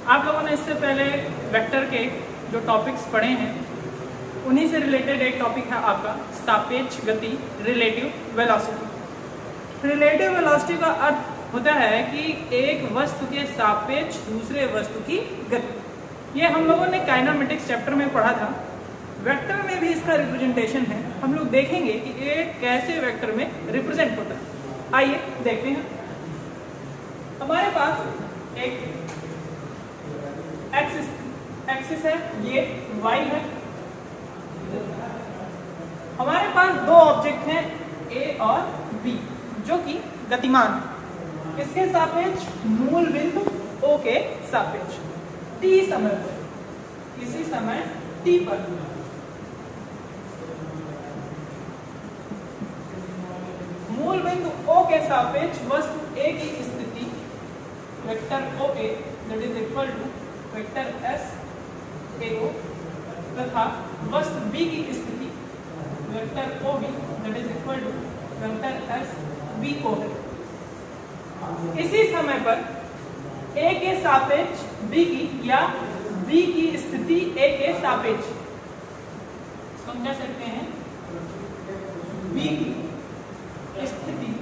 आप लोगों ने इससे पहले वेक्टर के जो टॉपिक्स पढ़े हैं उन्हीं से रिलेटेड एक टॉपिक है आपका सापेक्ष गति, रिलेटिव वेलोसिटी। रिलेटिव वेलोसिटी का अर्थ होता है कि एक वस्तु के सापेक्ष दूसरे वस्तु की गति। ये हम लोगों ने काइनेमेटिक्स चैप्टर में पढ़ा था। वेक्टर में भी इसका रिप्रेजेंटेशन है। हम लोग देखेंगे कि ये कैसे वेक्टर में रिप्रेजेंट होता है। आइए देखते हैं। हमारे पास एक एक्सिस है, ये y है। हमारे पास दो ऑब्जेक्ट हैं A और B जो कि गतिमान है। इसके सापेक्ष मूल बिंदु O के सापेक्ष t समय पर, इसी समय t पर मूल बिंदु O के सापेक्ष वस्तु A की स्थिति vector OA that is equal to vector SAO तथा वस्तु B की स्थिति vector OB that is equal to vector SBO है। इसी समय पर A के सापेक्ष B की या B की स्थिति A के सापेक्ष हम कह सकते हैं B की स्थिति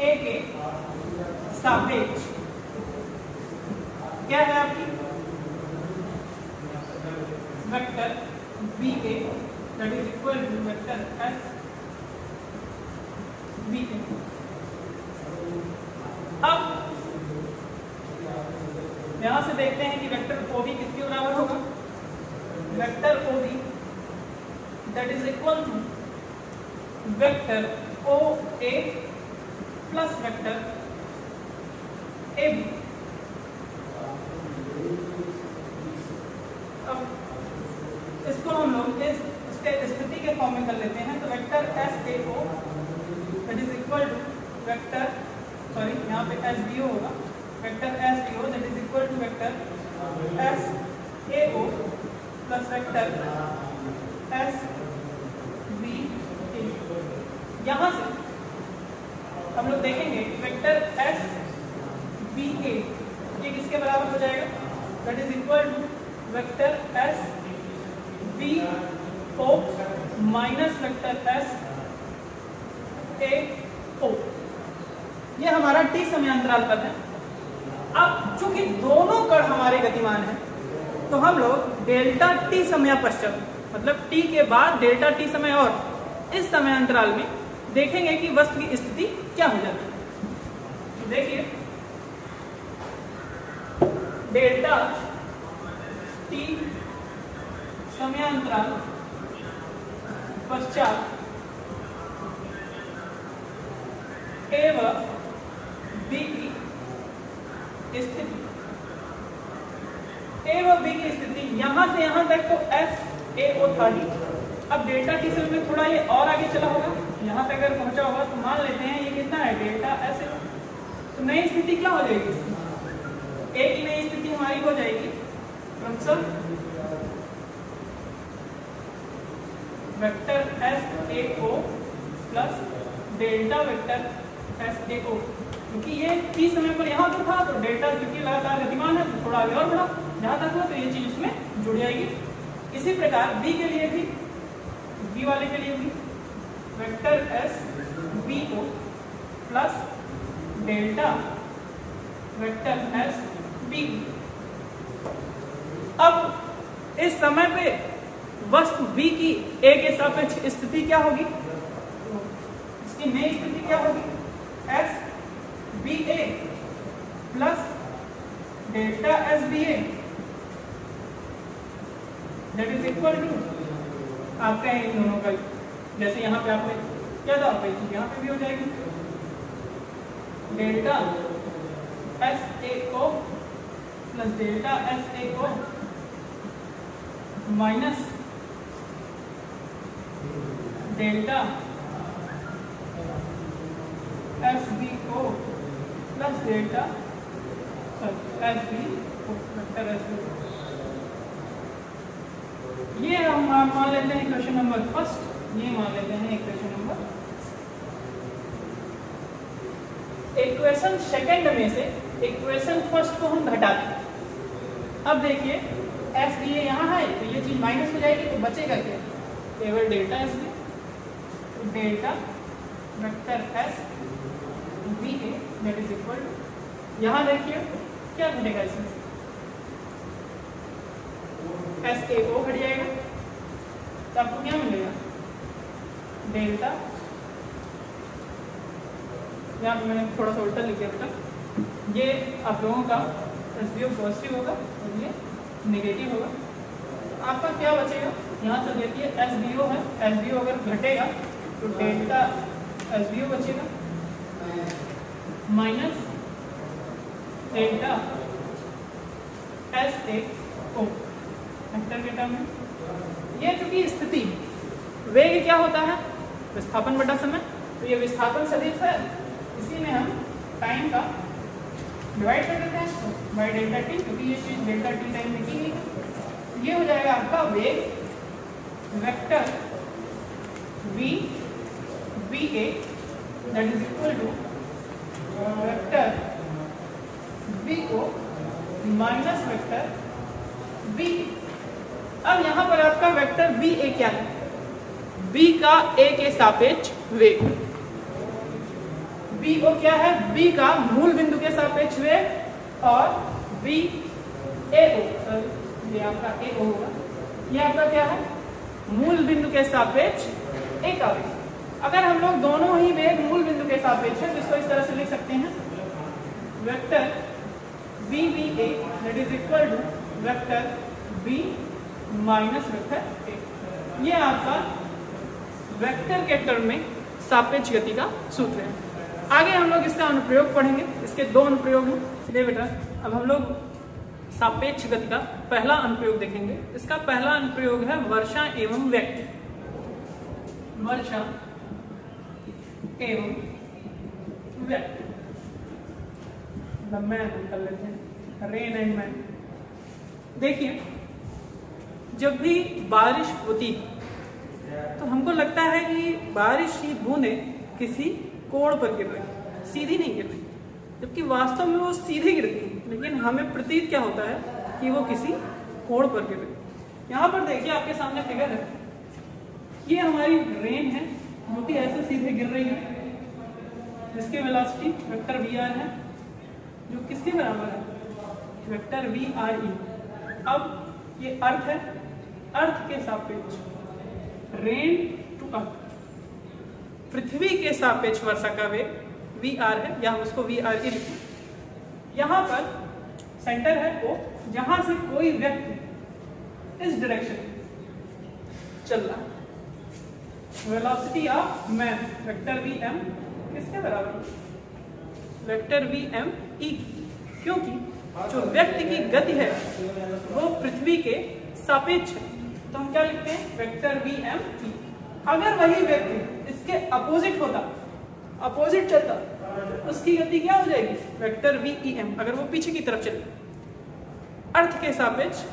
A के सापेक्ष क्या है आपकी vector BA that is equal to vector SBA। अब यहां से देखते हैं कि वेक्टर OB किसके बराबर होगा। Vector OB that is equal to vector OA plus vector AB। अब इसको हम लोग इसके स्थिति के फॉर्म में कर लेते हैं। तो vector SAO that is equal to vector यहाँ पे SBO होगा। Vector SBO that is equal to vector SAO plus vector SBA। यहाँ से हम लोग देखेंगे वेक्टर SBA ये किसके बराबर हो जाएगा that is equal to vector SBO minus vector SAO। ये हमारा t समयांतराल पर है। अब चूंकि दोनों कण हमारे गतिमान हैं तो हम लोग डेल्टा t समय पश्चात मतलब t के बाद डेल्टा t समय और इस समयांतराल में देखेंगे कि वस्तु की स्थिति क्या हो जाती है। तो देखिए डेल्टा t समयांतराल पश्चात A व B की स्थिति, A व B की स्थिति यहां से यहां तक तो SAO था ही। अब डेल्टा t समय में थोड़ा ये और आगे चला होगा, यहाँ तक अगर पहुंचा होगा तो मान लेते हैं ये कितना है डेल्टा SAO। तो नई स्थिति क्या हो जाएगी A की नई स्थिति हमारी हो जाएगी vector SAO plus delta vector SAO। क्योंकि ये t समय पर यहाँ पर था तो डेल्टा क्योंकि लगातार गतिमान है तो थोड़ा आगे और बढ़ा, जहाँ तक हुआ तो ये चीज उसमें जुड़ जाएगी। इसी प्रकार B के लिए भी, B वाले के लिए भी vector SBO plus delta vector SB। अब इस समय पे वस्तु B की A के सापेक्ष स्थिति क्या होगी, इसकी नई स्थिति क्या होगी SBA plus delta SBA that is equal to आपका इन दोनों का जैसे यहाँ पे आपने क्या था भाई यहाँ पे भी हो जाएगी delta SAO plus delta SAO minus delta SBO plus delta SBO vector SBO। ये हम मान लेते हैं क्वेश्चन नंबर फर्स्ट, ये मान लेते हैं इक्वेशन नंबर। इक्वेशन सेकंड में से इक्वेशन फर्स्ट को हम घटाते हैं। अब देखिए एस डी ए यहाँ है तो ये चीज माइनस हो जाएगी, तो बचेगा क्या? केवल delta S D, delta vector S V A that is equal to, यहाँ देखिए क्या घटेगा इसमें, एस ए ओ घट जाएगा, तो आपको क्या मिलेगा? डेल्टा, यहाँ पे मैंने थोड़ा सा उल्टा लिख दिया बेटा, ये आप लोगों का एस बी ओ पॉजिटिव होगा और ये नेगेटिव होगा। आपका क्या बचेगा? यहाँ से देखिए एस बी ओ है, एस बी ओ अगर घटेगा तो डेल्टा एस बी ओ बचेगा minus delta S A O vector के टर्म में। ये चूंकि स्थिति वेग क्या होता है? विस्थापन बटा समय, तो ये विस्थापन सदिश है, इसी में हम टाइम का डिवाइड कर देते हैं बाय डेल्टा टी, क्योंकि ये चीज डेल्टा टी टाइम में की गई है। ये हो जाएगा आपका वेग vector V V A that is equal to vector V O minus vector V. अब यहाँ पर आपका वेक्टर वी ए क्या है? बी का ए के सापेक्ष वेग, बी ओ क्या है? बी का मूल बिंदु के सापेक्ष वेग, और बी ए ओ, ये आपका ए ओ होगा, ये आपका क्या है? मूल बिंदु के सापेक्ष ए का वेग। अगर हम लोग दोनों ही वेग मूल बिंदु के सापेक्ष है तो इसको इस तरह से लिख सकते हैं, vector B V A that is equal to vector B minus vector A. ये आपका वेक्टर के टर्म में सापेक्ष गति का सूत्र है। आगे हम लोग इसका अनुप्रयोग पढ़ेंगे, इसके दो अनुप्रयोग हैं। चलिए बेटा अब हम लोग सापेक्ष गति का पहला अनुप्रयोग देखेंगे। इसका पहला अनुप्रयोग है वर्षा एवं व्यक्ति। वर्षा एवं व्यक्ति, मैन कर लेते हैं, रेन एंड मैन। देखिए जब भी बारिश होती है तो हमको लगता है कि बारिश की बूंदें किसी कोण पर गिर रही, सीधी नहीं गिर रही, जबकि वास्तव में वो सीधे गिरती है, लेकिन हमें प्रतीत क्या होता है कि वो किसी कोण पर गिर रही। यहाँ पर देखिए आपके सामने फिगर है, ये हमारी रेन है जो कि ऐसे सीधे गिर रही है, जिसके वेलोसिटी वेक्टर वी आर है, जो किसके बराबर है? Vector V R E. अब ये अर्थ है, अर्थ के सापेक्ष रेन टू अर्थ, पृथ्वी के सापेक्ष वर्षा का वेग वी आर है, या हम उसको वी आर ई लिखें। यहाँ पर सेंटर है ओ, जहां से कोई व्यक्ति इस डायरेक्शन चल रहा है, velocity of man vector V M किसके बराबर है? वेक्टर वी एम ई, क्योंकि जो व्यक्ति की गति है वो पृथ्वी के सापेक्ष है, तो हम क्या लिखते हैं? Vector V M E. अगर वही व्यक्ति इसके अपोजिट होता, अपोजिट चलता, उसकी गति क्या हो जाएगी? वेक्टर वी ई एम, अगर वो पीछे की तरफ चले, अर्थ के सापेक्ष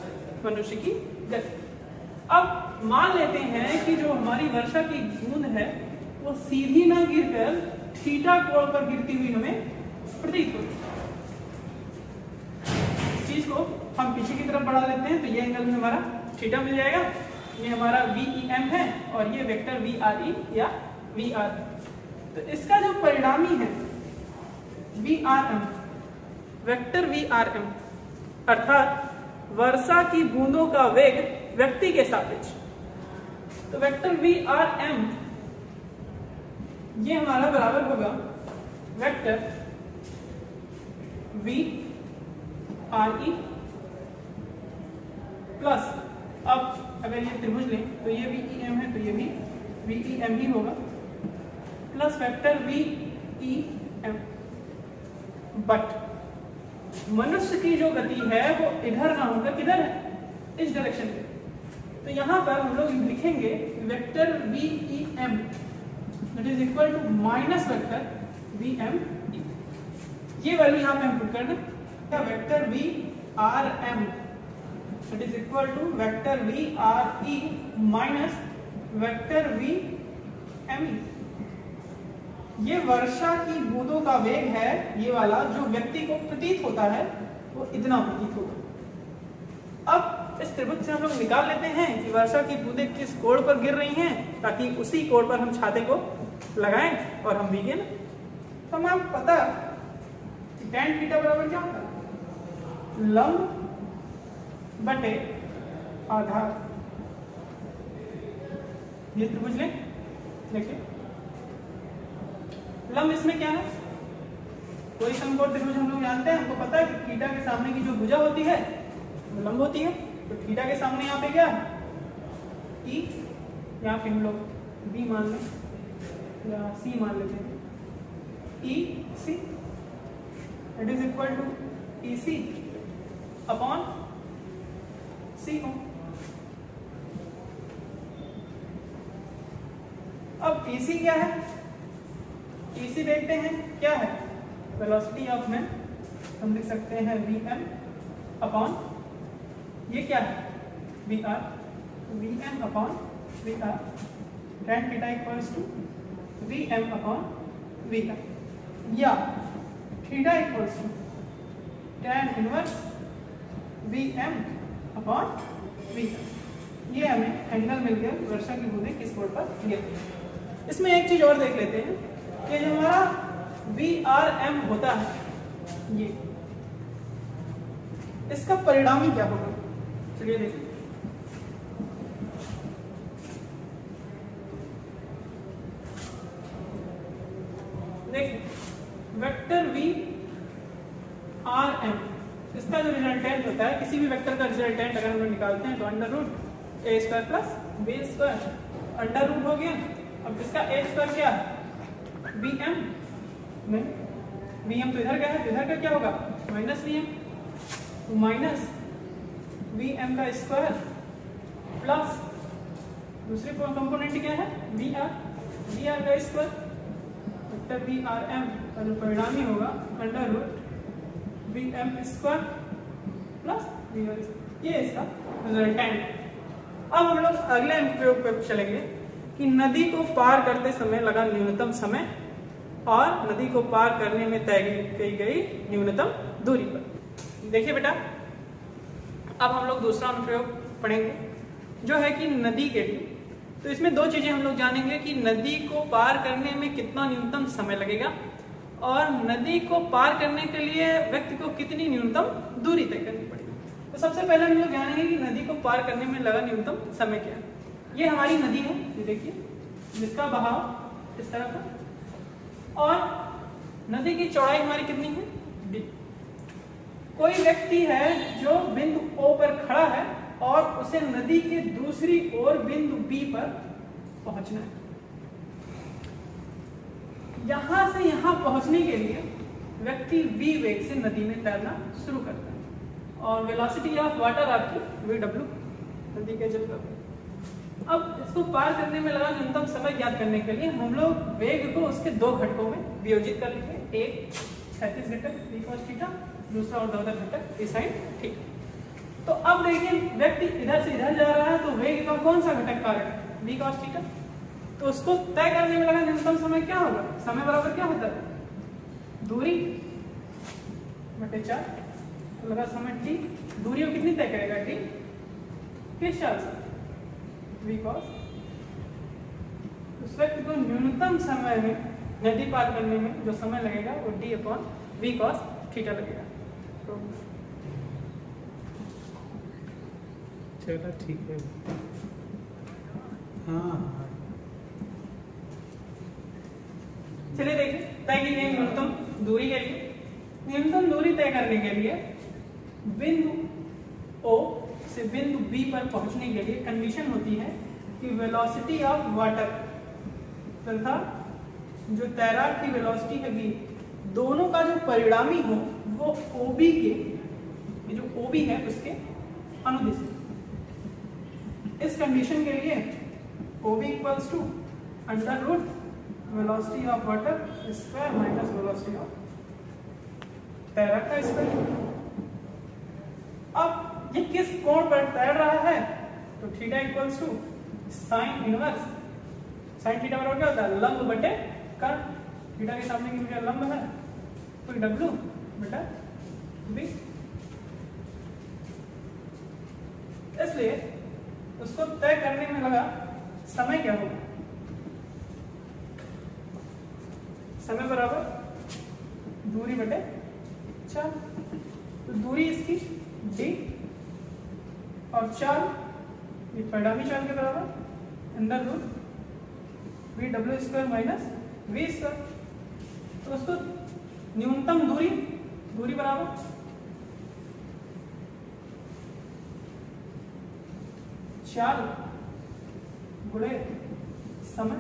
मनुष्य की गति। अब मान लेते हैं कि जो हमारी वर्षा की बूंद है वो सीधी ना गिरकर थीटा कोण पर गिरती हुई हमें प्रतीत होती है। इस चीज को हम पीछे की तरफ बढ़ा लेते हैं तो ये एंगल में हमारा थीटा मिल जाएगा। ये हमारा वी ई एम है और ये वेक्टर वी आर ई या वी आर। तो इसका जो परिणामी है V R M, vector V R M, अर्थात वर्षा की बूंदों का वेग व्यक्ति के सापेक्ष, तो वेक्टर वी आर एम ये हमारा बराबर होगा vector V R E plus, अब अगर ये त्रिभुज लें तो ये वी ई एम है तो ये भी वी ई एम ही होगा, plus vector V E M. But मनुष्य की जो गति है वो इधर ना होकर किधर है? इस डायरेक्शन पे। तो यहाँ पर हम लोग लिखेंगे vector V E M that is equal to minus vector V M E. ये वैल्यू यहाँ पे हम पुट कर दें, vector V R M that is equal to vector V R E minus vector V M E. ये वर्षा की बूंदों का वेग है, ये वाला जो व्यक्ति को प्रतीत होता है वो इतना प्रतीत होगा। अब इस त्रिभुज से हम लोग निकाल लेते हैं कि वर्षा की बूंदें किस कोण पर गिर रही हैं, ताकि उसी कोण पर हम छाते को लगाएं और हम भीगे ना। तो हमें पता कि tan थीटा बराबर क्या होता है, लंब बटे आधार। ये त्रिभुज लें, देखिए लंब इसमें क्या है, कोई समकोण त्रिभुज हम लोग जानते हैं, हमको पता है कि थीटा के सामने की जो भुजा होती है वो लंब होती है। तो थीटा के सामने यहाँ पे क्या है, E, यहाँ पे हम लोग B मान लें या C मान लेते हैं, EC it is equal to EC upon CO। अब EC क्या है, EC देखते हैं क्या है, वेलोसिटी ऑफ मैन, हम लिख सकते हैं Vm अपॉन ये क्या है Vr, Vm upon Vr, tan theta equals to Vm upon Vr, या theta equals to tan inverse Vm upon Vr। ये हमें एंगल मिल गया वर्षा की बूंदें किस कोण पर गिरती। इसमें एक चीज और देख लेते हैं कि जो हमारा Vrm होता है, ये इसका परिणामी क्या होगा, चलिए देखिए। देखिए वेक्टर Vrm, इसका जो रिजल्टेंट होता है, किसी भी वेक्टर का रिजल्टेंट अगर हम लोग निकालते हैं तो under root A square plus B square, under root हो गया। अब इसका ए स्क्वायर क्या है Vm में, Vm तो इधर क्या है, तो इधर का क्या होगा माइनस Vm, तो माइनस Vm का स्क्वायर प्लस दूसरे कंपोनेंट क्या है Vr, Vr का स्क्वायर, वेक्टर Vrm का जो परिणामी होगा under root Vm square plus Vr, ये इसका रिजल्टेंट। अब हम लोग अगले अनुप्रयोग पर चलेंगे कि नदी को पार करते समय लगा न्यूनतम समय और नदी को पार करने में तय की गई न्यूनतम दूरी पर। देखिए बेटा, अब हम लोग दूसरा अनुप्रयोग पढ़ेंगे जो है कि नदी के लिए। तो इसमें दो चीजें हम लोग जानेंगे कि नदी को पार करने में कितना न्यूनतम समय लगेगा और नदी को पार करने के लिए व्यक्ति को कितनी न्यूनतम दूरी तय करनी पड़ेगी। तो सबसे पहले हम लोग जानेंगे कि नदी को पार करने में लगा न्यूनतम समय क्या है। ये हमारी नदी है, ये देखिए, जिसका बहाव इस तरह का और नदी की चौड़ाई हमारी कितनी है d। कोई व्यक्ति है जो बिंदु O पर खड़ा है और उसे नदी के दूसरी ओर बिंदु B पर पहुंचना है। यहां से यहां पहुंचने के लिए व्यक्ति v वेग से नदी में तैरना शुरू करता है और वेलोसिटी ऑफ वाटर आपकी vw, नदी के जल का। अब इसको पार करने में लगा न्यूनतम समय ज्ञात करने के लिए हम लोग वेग को उसके दो घटकों में वियोजित कर लेंगे, एक क्षैतिज घटक v cos थीटा, दूसरा ऊर्ध्वाधर घटक v sin थीटा। तो अब देखिए व्यक्ति इधर से इधर जा रहा है तो वेग का कौन सा घटक कारक है v cos थीटा। तो उसको तय करने में लगा न्यूनतम समय क्या होगा, समय बराबर क्या होता है दूरी बटे 4, तो लगा समय t, दूरी को कितनी तय करेगा t, किस चाल से v cos। उस व्यक्ति को न्यूनतम समय में नदी पार करने में जो समय लगेगा वो d upon v cos theta लगेगा। तो चलो ठीक है, हाँ चलिए देखिए, तय की गई न्यूनतम दूरी के लिए, न्यूनतम दूरी तय करने के लिए बिंदु O से बिंदु B पर पहुंचने के लिए कंडीशन होती है कि वेलोसिटी ऑफ वाटर तथा जो तैराक की वेलोसिटी है v, दोनों का जो परिणामी हो वो OB के, ये जो OB है उसके अनुदिश। इस कंडीशन के लिए OB equals to under root velocity of water square minus velocity of तैराक का स्क्वायर। अब ये किस कोण पर तैर रहा है, तो theta equals to sine inverse, sine theta बराबर क्या होता है लंब बटे कर्ण। थीटा के सामने की भुजा लंब है, तो W बटा V, इसलिए उसको तय करने में लगा समय क्या होगा, समय बराबर दूरी बटे चाल। तो दूरी इसकी d और चाल ये परिणामी चाल के बराबर under root VW² minus V²। तो उसको न्यूनतम दूरी बराबर चाल गुणे समय,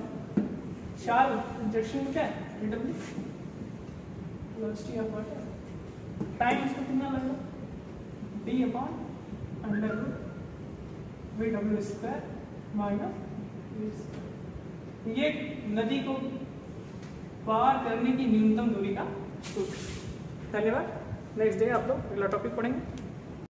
चाल इंजेक्शन में क्या है VW, velocity of water, time इसको कितना लगेगा d upon under root VW² minus V²। ये नदी को पार करने की न्यूनतम दूरी का सूत्र। धन्यवाद। नेक्स्ट डे आप लोग अगला टॉपिक पढ़ेंगे।